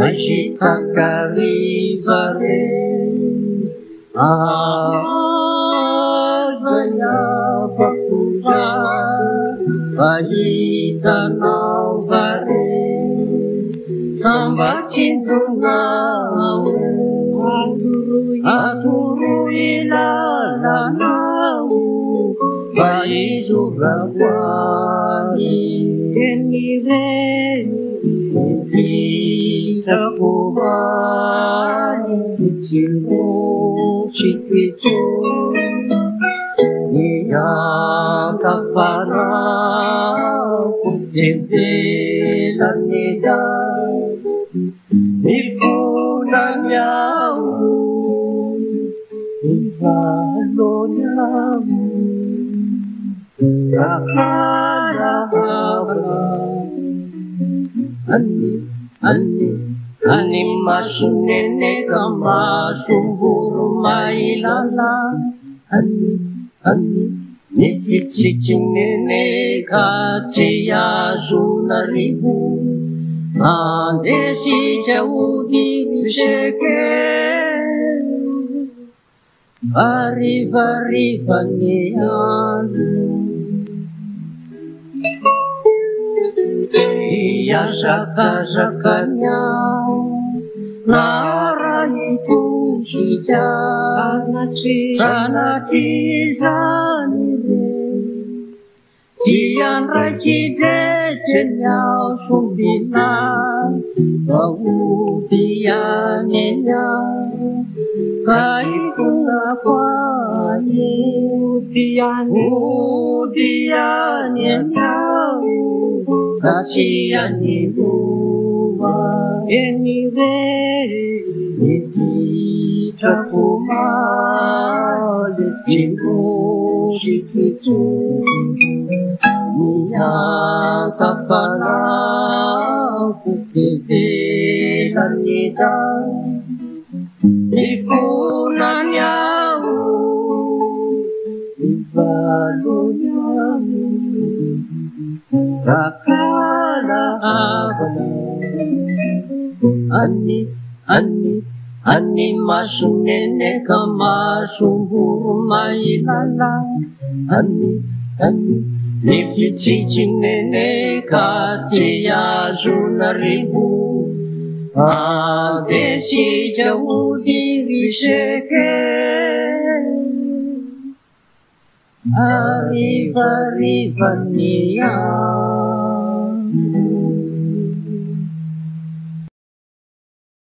Ajitakarivari Azaya Bakuja Ahitanau Vare Sambacindunau Aturuilalanau Baizurawani Takubani Kichimu Chikitu Niyakafara Kutibila Nida Nifuna Nyau Nifalo Nyau Rakara Habla Ani masunene kama sumburu mailala Ani nifitsikinene katia zunaribu Andesi jaudi bisheke Vari vaniyanu Iya jaka-jakanya Nara itu hijau Sanati zanire Jian rajide senyau sumbinan Baudianenya Kaifuna kwani Udianenya Kasiani buwa enire Iti takuma Letimo shikitu Niyakafara Kutibila nida Nifuna nyau Nifalo nyau Rakala abala Ani masunene kama sumburu mailala Ani Nifitijinene katia zunaribu Adesi jaudi visheke Arriva niya